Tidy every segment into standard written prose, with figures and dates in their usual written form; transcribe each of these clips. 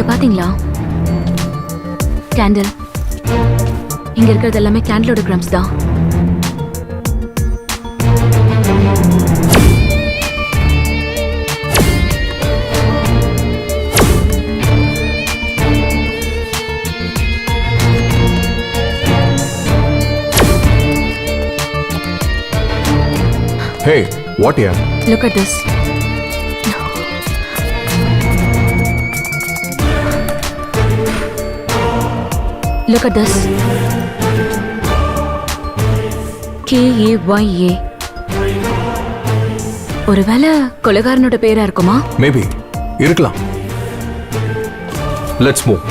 இத பாத்தீங்களா? கேண்டில். இங்க இருக்கிறது எல்லாமே கேண்டிலோட கிரம்ஸ் தான். Hey, what here? Look at this. Look at this. K-A-Y-A. ஒருவேளை கொலைகாரனோட பேரா இருக்குமா? Maybe. இருக்கலாம். Let's move.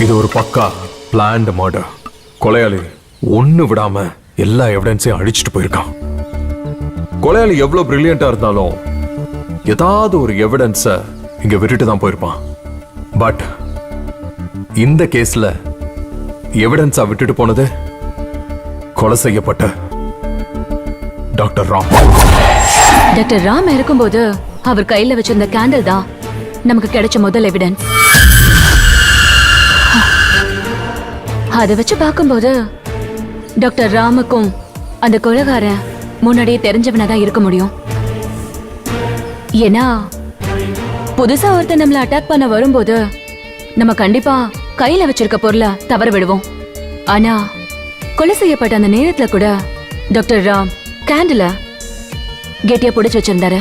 இது ஒரு பக்கா planned murder. கொலையாளி ஒண்ணு விடாம எல்லா எவிடன்ஸையும் அழிச்சிட்டு போயிருக்கான். கொலையாளி எவ்வளவு பிரில்லியண்டா இருந்தாலும் ஏதாவது ஒரு எவிடன்ஸ இங்க விட்டுட்டு தான் போயிருப்பான். பட் இந்த கேஸ்ல எவிடன்ஸா விட்டுட்டு போனது கொலை செய்யப்பட்ட டாக்டர் ராம். டாக்டர் ராம் இருக்கும்போது அவர் கையில வச்சிருந்த கேண்டில் தான் நமக்கு கிடைச்ச முதல் எவிடன்ஸ். அதை வச்சு பார்க்கும்போது டாக்டர் ராமுக்கும் அந்த கொலைகாரன் முன்னாடியே தெரிஞ்சவனா தான் இருக்க முடியும். ஏன்னா புதுசா ஒருத்தர் நம்மள அட்டாக் பண்ண வரும்போது நம்ம கண்டிப்பா கையில வச்சிருக்க பொருளை தவற விடுவோம். ஆனா கொலை செய்யப்பட்ட அந்த நேரத்துல கூட டாக்டர் ராம் கேண்டில கெட்டியா புடிச்சு வச்சிருந்தாரு.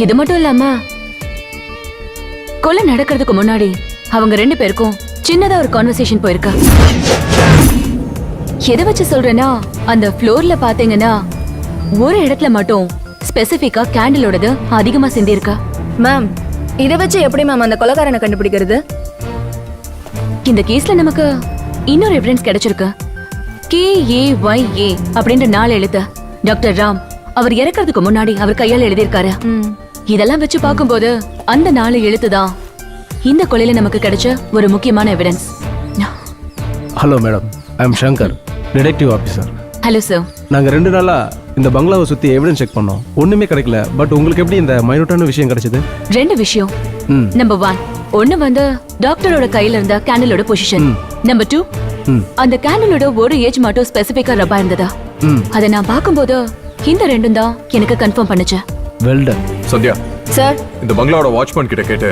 இது மட்டும் இல்லாம கொலை நடக்கிறதுக்கு முன்னாடி அவங்க ரெண்டு பேருக்கும் சின்னதா ஒரு கான்வர்சேஷன் போயிருக்கா. எதை வச்சு சொல்றேன்னா, அந்த ஃப்ளோர்ல பாத்தீங்கன்னா ஒரு இடத்துல மட்டும் ஸ்பெசிபிக்கா கேண்டிலோடது அதிகமா சிந்திருக்கா. மேம், இதை வச்சு எப்படி மேம் அந்த கொலைகாரனை கண்டுபிடிக்கிறது? இந்த கேஸ்ல நமக்கு இன்னொரு எவிடன்ஸ் கிடைச்சிருக்கு. K-A-Y-A அப்படின்ற 4 எழுத்து டாக்டர் ராம் அவர் இறக்கிறதுக்கு முன்னாடி அவர் கையால எழுதியிருக்காரு. இதெல்லாம் வச்சு பார்க்கும்போது அந்த 4 எழுத்து தான் இந்த கொலையில நமக்கு கிடைச்ச ஒரு முக்கியமான evidence. Hello madam, I am Shankar, detective officer. Hello sir. நாங்கள் 2 நாளா இந்த பங்களாவை சுற்றி எவிடன்ஸ் செக் பண்ணோம், ஒன்றுமே கிடைக்கல. பட் உங்களுக்கு எப்படி இந்த மைனூட்டான விஷயம் கிடைச்சது? 2 விஷயம். நம்பர் 1, ஒன்னு வந்து டாக்டரோட கையில இருந்த கேண்டிலோட பொசிஷன். நம்பர் 2, அந்த கேண்டிலோட ஒரு ஏஜ் மட்டும் ஸ்பெசிபிக்கா ரப்பா இருந்ததா. அதை நான் பார்க்கும்போது இந்த 2 தான் எனக்கு கன்ஃபார்ம் பண்ணுச்சு. Well done. சந்தியா சார், இந்த பங்களாவோட வாட்ச்மேன் கிட்ட கேட்டு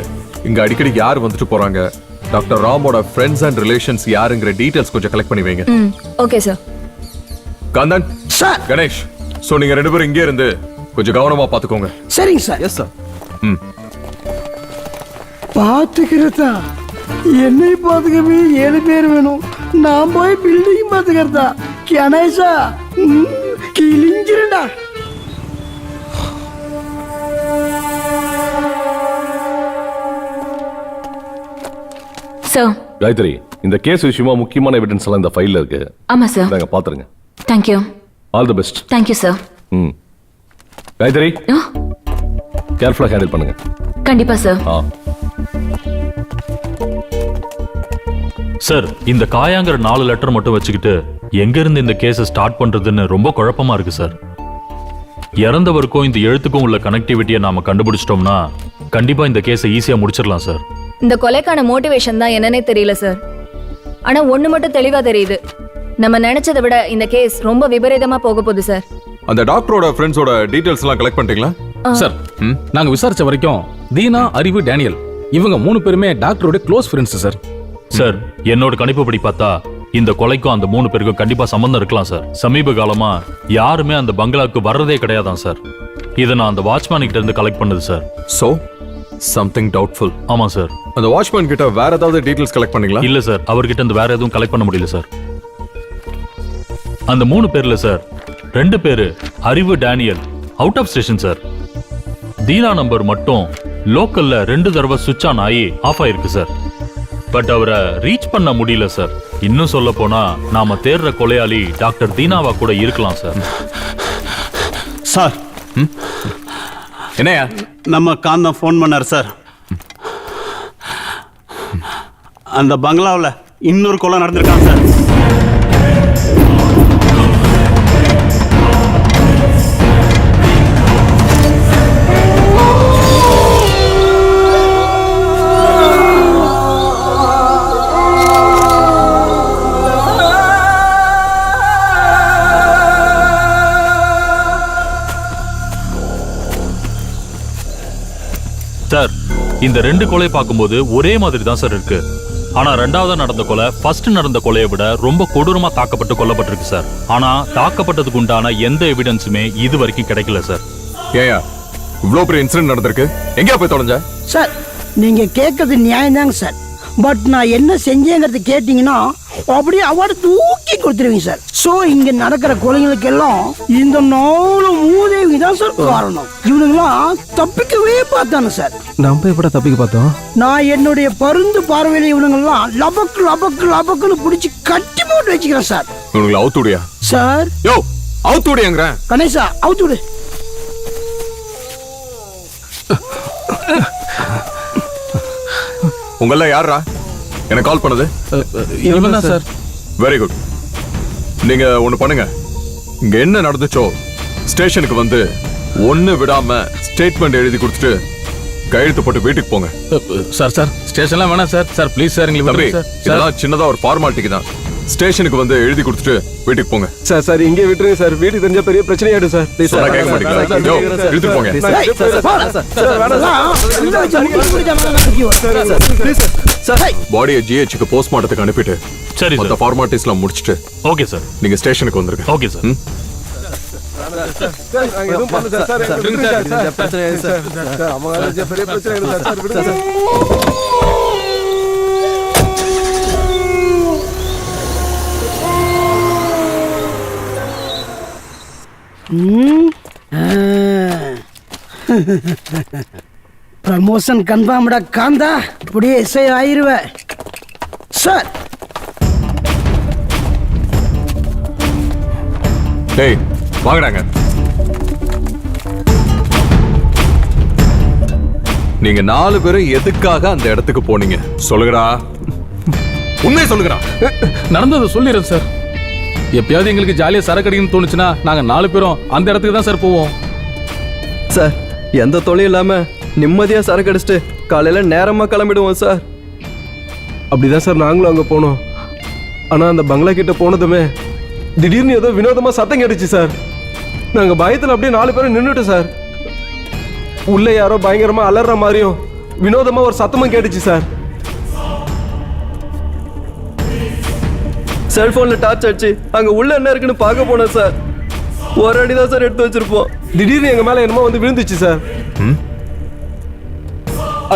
இங்க அடிக்கடி யார் வந்துட்டு போறாங்க, டாக்டர் ராமோட ஃப்ரெண்ட்ஸ் அண்ட் ரிலேஷன்ஸ் யாருங்கிற டீடைல்ஸ் கொஞ்சம் கலெக்ட் பண்ணி வைங்க. Okay sir. Kanthan sir, Ganesh, so நீங்க 2 பேரும் இங்கே இருந்து கொஞ்சம் கவனமா பாத்துக்கோங்க. சரிங்க சார். Yes sir. பாத்துக்கிறதா? என்னை பாத்துக்கவே 7 பேர் வேணும். நான் போய் பில்டிங் பாத்துக்கிறதா? கணேஷா கிழிஞ்சிருண்டா. சார். காயத்ரி, இந்த கேஸ் விஷயமா முக்கியமான எவிடன்ஸ் எல்லாம் இந்த ஃபைல்ல இருக்கு. ஆமா சார். நாங்க பாத்துறங்க. Thank you. All the best. Thank you sir. Gayathri, கேர்ஃபுல்லா ஹேண்டில் பண்ணுங்க. கண்டிப்பா சார். சார், இந்த காயாங்கிற 4 லெட்டர் மட்டும் வச்சுக்கிட்டு எங்க இருந்து இந்த கேஸை ஸ்டார்ட் பண்றதுன்னு ரொம்ப குழப்பமா இருக்கு சார். இறந்தவருக்கும் இந்த எழுத்துக்கும் உள்ள கனெக்டிவிட்டியை நாம கண்டுபிடிச்சிட்டோம்னா கண்டிப்பா இந்த கேஸை ஈஸியா முடிச்சிடலாம் சார். இந்த கொலைக்கான மோட்டிவேஷன் தான் என்னன்னே தெரியல சார். ஆனா ஒண்ணு மட்டும் தெளிவா தெரியுது, நம்ம நினைச்சதை விட இந்த கேஸ் ரொம்ப விபரீதமா போக போகுது சார். அந்த டாக்டரோட ஃப்ரெண்ட்ஸோட டீடைல்ஸ் எல்லாம் கலெக்ட் பண்ணிட்டீங்களா? சார், நாங்க விசாரிச்ச வரைக்கும் தீனா, அறிவு, டேனியல் இவங்க 3 பேருமே டாக்டரோட க்ளோஸ் ஃப்ரெண்ட்ஸ் சார். சார், என்னோட கணிப்புப்படி பார்த்தா இந்த கொலைக்கும் அந்த 3 பேருக்கும் கண்டிப்பா சம்பந்தம் இருக்கலாம் சார். சமீப காலமா யாருமே அந்த பங்களாவுக்கு வர்றதே கிடையாதான் சார். இதை நான் அந்த வாட்ச்மேன் கிட்ட இருந்து கலெக்ட் பண்ணது சார். So something doubtful. ஆமா சார். அந்த வாட்ச்மேன் கிட்ட வேற ஏதாவது டீடைல்ஸ் கலெக்ட் பண்ணீங்களா? இல்ல சார், அவர்கிட்ட இருந்து வேற எதுவும் கலெக்ட் பண்ண முடியல சார். அந்த 3 பேர்ல சார் 2 பேரு Arivu, Daniel out of station sir. Deena number மட்டும் லோக்கல்ல 2 தடவை சுவிட்ச் ஆன் ஆகி ஆஃப் ஆயிருக்கு சார். பட் அவரை ரீச் பண்ண முடியல சார். இன்னும் சொல்ல போனா நாம தேடுற கொலையாளி டாக்டர் தீனாவா கூட இருக்கலாம் சார். சார், என்னையா? நம்ம காந்தம் ஃபோன் பண்ணார் சார். அந்த பங்களாவில் இன்னொரு கொலை நடந்திருக்கான் சார். இந்த 2 கொலை பார்க்கும்போது ஒரே மாதிரி தான் சார் இருக்கு. ஆனா 2வது நடந்த கொலை ஃபர்ஸ்ட் நடந்த கொலையை விட ரொம்ப கொடூரமா தாக்கப்பட்டு கொல்லப்பட்டிருக்கு சார். ஆனா தாக்கப்பட்டதுக்கு உண்டான எந்த எவிடன்ஸுமே இது வரைக்கும் கிடைக்கல சார். ஏயா இவ்வளோ பெரிய இன்சிடென்ட் நடந்திருக்கு, எங்கேயா போய் தொலைஞ்ச? சார் நீங்க கேட்கறது நியாயம்தாங்க சார். பட் நான் என்ன செஞ்சேங்கிறது கேட்டீங்கன்னா அப்படியே அவார்டு தூக்கி கொடுத்துருவீங்க சார். ஸோ இங்க நடக்கிற கொலைகளுக்கெல்லாம் இந்த 4 மூதேவி தான் சார் காரணம். இவனுங்களாம் தப்பிக்கவே பார்த்தானு சார். நம்ம எப்படா தப்பிக்க பார்த்தோம்? நான் என்னுடைய பருந்து பார்வையில இவனுங்கெல்லாம் லபக்கு லபக்கு லபக்குன்னு பிடிச்சி கட்டி போட்டு வச்சுக்கிறேன் சார். இவனுங்களை அவுத்துடியா? சார் யோ அவுத்துடியாங்கிறேன். கணேசா அவுத்துடு. உங்கள யாரா எனக்கு கால் பண்ணது? இவன் தான் சார். Very good. நீங்க ஒண்ணு பண்ணுங்க, இங்க என்ன நடந்துச்சோ ஸ்டேஷனுக்கு வந்து ஒண்ணு விடாம ஸ்டேட்மெண்ட் எழுதி கொடுத்துட்டு கையெழுத்து போட்டு வீட்டுக்கு போங்க. சார் சார் ஸ்டேஷன்லாம் வேணாம் சார். சார் ப்ளீஸ் சார் எங்களுக்கு தம்பி, விட்டுருங்க சார். இதெல்லாம் சின்னதா ஒரு ஃபார்மாலிட்டிக்கு தான். ஸ்டேஷனுக்கு வந்து எழுதி கொடுத்துட்டு வீட்டுக்கு போங்க. சார் சார் இங்கே விட்டுருங்க சார். வீட்டுக்கு தெரிஞ்சா பெரிய பிரச்சனை ஆயிடும் சார். ப்ளீஸ் சொன்னா கேட்க மாட்டீங்களா? யோ, இழுத்துட்டு போங்க. பாடியை ஜிஹெச்சுக்கு போஸ்ட்மார்ட்டத்துக்கு அனுப்பிட்டு சரி மொத்த சார். ஃபார்மாலிட்டிஸ்லாம் முடிச்சிட்டு ஓகே சார். நீங்க ஸ்டேஷனுக்கு வந்துருங்க. Okay sir. ப்ரமோஷன் கன்ஃபார்ம்டா காந்தா. அப்படியே எஸ்ஐ ஆயிருவ சார். டேய் வாங்கடாங்க. நீங்க 4 பேரும் எதுக்காக அந்த இடத்துக்கு போனீங்க சொல்லுங்கடா. உண்மையை சொல்லுங்கடா. நடந்ததை சொல்லிடுறேன் சார். எப்பயாவது எங்களுக்கு ஜாலியாக சரக்கடின்னு தோணுச்சுன்னா நாங்கள் 4 பேரும் அந்த இடத்துக்கு தான் சார் போவோம். சார் எந்த தொழிலும் இல்லாமல் நிம்மதியாக சரக்கு அடிச்சுட்டு காலையில் நேரமாக கிளம்பிடுவோம் சார். அப்படிதான் சார் நாங்களும் அங்கே போனோம். ஆனால் அந்த பங்களா கிட்ட போனதுமே திடீர்னு ஏதோ வினோதமாக சத்தம் கேட்டுச்சு சார். நாங்கள் பயத்தில் அப்படியே 4 பேரும் நின்றுட்டோம் சார். உள்ளே யாரோ பயங்கரமாக அலற மாதிரியும் வினோதமாக ஒரு சத்தமும் கேட்டுச்சு சார். செல்ஃபோனில் டார்ச் அடிச்சு அங்கே உள்ள என்ன இருக்குன்னு பார்க்க போனோம் சார். ஒரு அடி தான் சார் எடுத்து வச்சிருப்போம். திடீர்னு எங்கள் மேலே என்னமோ வந்து விழுந்துச்சு சார்.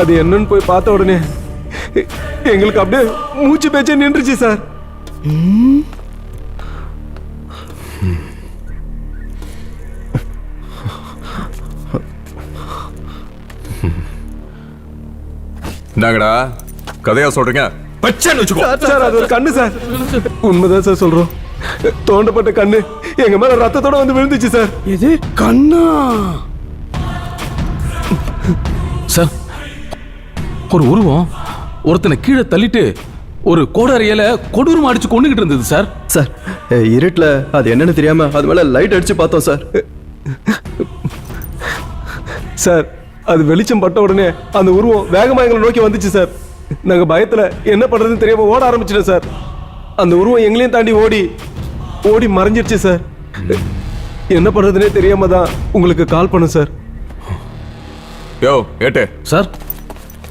அது என்னன்னு போய் பார்த்த உடனே எங்களுக்கு அப்படியே மூச்சு பேச்சே நின்றுச்சு சார். என்னங்கடா கதையா சொல்றீங்க? சார் அது ஒரு கண்ணு சார். உண்மைதான் சார் சொல்றோம். தோண்டப்பட்ட கண்ணு எங்க மேல ரத்தத்தோட வந்து விழுந்துச்சு சார். இது கண்ணா? சார் ஒரு உருவம் ஒருத்தனை கீழே தள்ளிட்டு ஒரு கோடாரியில கொடூரமா அடிச்சு கொண்டுகிட்டு இருந்தது சார். சார் இருட்டில் அது என்னன்னு தெரியாம அது மேலே லைட் அடிச்சு பார்த்தோம் சார். சார் அது வெளிச்சம் பட்ட உடனே அந்த உருவம் வேகமா எங்களை நோக்கி வந்துச்சு சார். நாங்க பயத்துல என்ன பண்றதுன்னு தெரியாம ஓட ஆரம்பிச்சிட்டோம் சார். அந்த உருவம் எங்களையும் தாண்டி ஓடி மறைஞ்சிருச்சு சார். என்ன பண்றதுன்னே தெரியாம தான் உங்களுக்கு கால் பண்ண சார். யோ ஏட்டே சார்.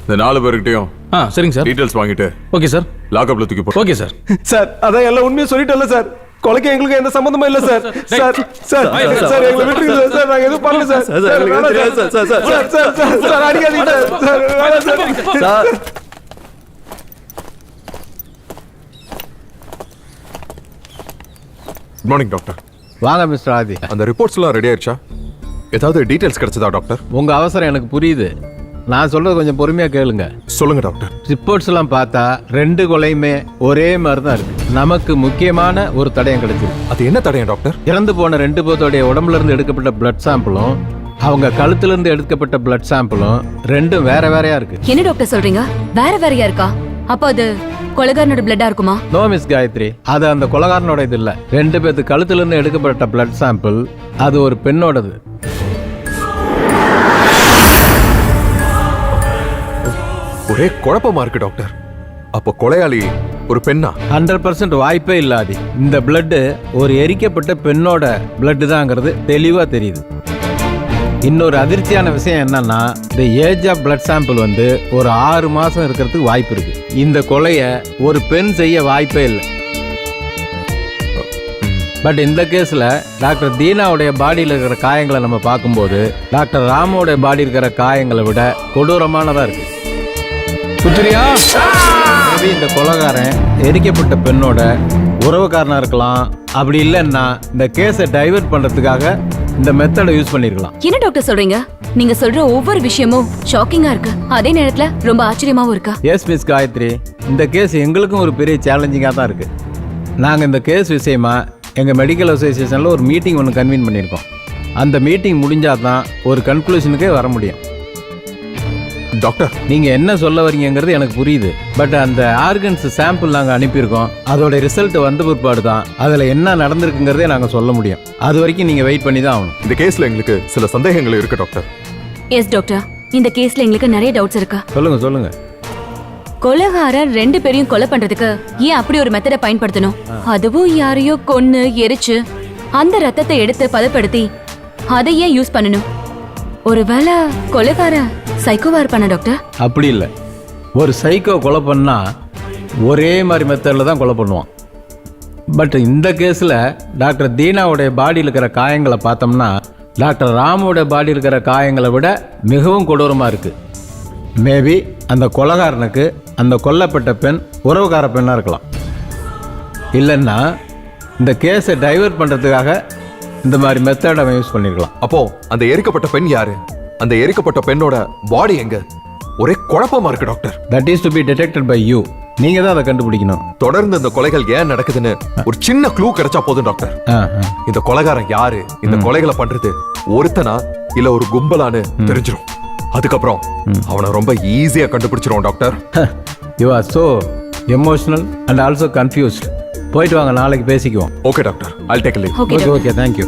இந்த 4 பேருக்கிட்டையும் சரிங்க சார். டீடைல்ஸ் வாங்கிட்டு ஓகே சார். லாக்அப்ல தூக்கி போடு. Okay sir. சார் அதான் எல்லாம் உண்மையை சொல்லிட்டல சார். கொலைக்கு எங்களுக்கு எந்த சம்பந்தமும் இல்ல சார். சார் சார் சார் எங்களை விட்டுருங்க சார். நாங்க எதுவும் பண்ணல சார். சார் அடிக்காதீங்க sir. Sir good morning doctor. வாங்க மிஸ்டர் ஆதி. அந்த ரிப்போர்ட்ஸ்லாம் ரெடி ஆயிடுச்சா? ஏதாவது டீடைல்ஸ் கிடைச்சதா டாக்டர்? உங்க அவசரம் எனக்கு புரியுது. நான் சொல்றது கொஞ்சம் பொறுமையா கேளுங்க. சொல்லுங்க டாக்டர். ரிப்போர்ட்ஸ் எல்லாம் பார்த்தா 2 கொலையுமே ஒரே மாதிரி தான் இருக்கு. நமக்கு முக்கியமான ஒரு தடயம் கிடைச்சிருக்கு. அது என்ன தடயம் டாக்டர்? இறந்து போன 2 பேர்த்தோடைய உடம்புல இருந்து எடுக்கப்பட்ட பிளட் சாம்பிளும் அவங்க கழுத்துல இருந்து எடுக்கப்பட்ட பிளட் சாம்பிளும் 2ம் வேற வேறையா இருக்கு. என்ன டாக்டர் சொல்றீங்க? வேற வேறையா இருக்கா? அப்ப அது கொலைகாரனோட பிளட்டா இருக்குமா? நோ மிஸ் காயத்ரி, அது அந்த கொலைகாரனோட இது இல்ல. 2 பேர்த்து கழுத்துல இருந்து எடுக்கப்பட்ட பிளட் சாம்பிள் அது ஒரு பெண்ணோடது. ஒரே குழப்பமா இருக்கு டாக்டர். அப்ப கொலையாளி ஒரு பெண்ணா? 100% வாய்ப்பே இல்லாது. இந்த பிளட் ஒரு எரிக்கப்பட்ட பெண்ணோட பிளட் தாங்கிறது தெளிவா தெரியுது. இன்னொரு அதிர்ச்சியான விஷயம் என்னன்னா இந்த ஏஜ் ஆஃப் பிளட் சாம்பிள் வந்து ஒரு 6 மாசம் இருக்கிறதுக்கு வாய்ப்பு இருக்கு. இந்த கொலையை ஒரு பெண் செய்ய வாய்ப்பே இல்லை. பட் இந்த கேஸில் டாக்டர் தீனாவுடைய பாடியில் இருக்கிற காயங்களை நம்ம பார்க்கும்போது டாக்டர் ராமோடைய பாடி இருக்கிற காயங்களை விட கொடூரமானதாக இருக்கு. புத்திரியா இந்த கொலைகாரன் எரிக்கப்பட்ட பெண்ணோட உறவுக்காரனா இருக்கலாம். அப்படி இல்லைன்னா இந்த கேஸை டைவர்ட் பண்ணுறதுக்காக இந்த மெத்தடை யூஸ் பண்ணியிருக்கலாம். என்ன டாக்டர் சொல்றீங்க? நீங்க சொல்ற ஒவ்வொரு விஷயமும் ஷாக்கிங்கா இருக்கு, அதே நேரத்துல ரொம்ப ஆச்சரியமாவும் இருக்கா? எஸ் மிஸ் காயத்ரி, இந்த கேஸ் எங்களுக்கும் ஒரு பெரிய சேலஞ்சிங்காக தான் இருக்குது. நாங்கள் இந்த கேஸ் விஷயமா எங்கள் மெடிக்கல் அசோசியேஷனில் ஒரு மீட்டிங் ஒன்று கன்வீன் பண்ணியிருக்கோம். அந்த மீட்டிங் முடிஞ்சால் தான் ஒரு கன்க்ளூஷனுக்கே வர முடியும். டாக்டர், நீங்கள் என்ன சொல்ல வரீங்கிறது எனக்கு புரியுது. பட் அந்த ஆர்கன்ஸ் சாம்பிள் நாங்கள் அனுப்பியிருக்கோம். அதோட ரிசல்ட் வந்த பிற்பாடு தான் அதில் என்ன நடந்திருக்குங்கிறதே நாங்கள் சொல்ல முடியும். அது வரைக்கும் நீங்கள் வெயிட் பண்ணி தான் ஆகணும். இந்த கேஸ்ல எங்களுக்கு சில சந்தேகங்கள் இருக்கு டாக்டர். எஸ் டாக்டர், இந்த கேஸ்ல எங்களுக்கு நிறைய டவுட்ஸ் இருக்கா. சொல்லுங்க. கொலைகாரர் 2 பேரையும் கொலை பண்றதுக்கு ஏன் அப்படி ஒரு மெத்தடை பயன்படுத்தணும்? அதுவும் யாரையோ கொன்னு எரிச்சு அந்த ரத்தத்தை எடுத்து பதப்படுத்தி அதை ஏன் யூஸ் பண்ணணும்? ஒருவேளை கொலைகாரன் சைக்கோவா இருப்பானா டாக்டர்? அப்படி இல்லை. ஒரு சைக்கோ கொலை பண்ணா ஒரே மாதிரி மெத்தடில் தான் கொலை பண்ணுவான். பட் இந்த கேஸில் டாக்டர் தீனாவுடைய பாடியில் இருக்கிற காயங்களை பார்த்தோம்னா டாக்டர் ராமோட பாடியில் இருக்கிற காயங்களை விட மிகவும் கொடூரமாக இருக்குது. மேபி அந்த கொலைகாரனுக்கு அந்த கொல்லப்பட்ட பெண் உறவுக்கார பெண்ணாக இருக்கலாம். இல்லைன்னா இந்த கேஸை டைவர்ட் பண்ணுறதுக்காக இந்த மாதிரி மெத்தட் அவன் யூஸ் பண்ணிருக்கலாம். அப்போ அந்த எரிக்கப்பட்ட பெண் யாரு? அந்த எரிக்கப்பட்ட பெண்ணோட பாடி எங்க? ஒரே குழப்பமா இருக்கு doctor. That is to be detected by you. நீங்க தான் அதை கண்டுபிடிக்கணும். தொடர்ந்து இந்த கொலைகள் ஏன் நடக்குதுன்னு ஒரு சின்ன க்ளூ கிடைச்சா போதும் டாக்டர். இந்த கொலைகாரன் யாரு, இந்த கொலைகளை பண்றது ஒருத்தனா இல்ல ஒரு கும்பலான்னு தெரிஞ்சிடும். அதுக்கப்புறம் அவனை ரொம்ப ஈஸியா கண்டுபிடிச்சிரும் doctor. You are so emotional and also confused. போயிட்டு வாங்க, நாளைக்கு பேசிக்குவோம். Okay doctor, I'll take a leave. Okay, okay thank you.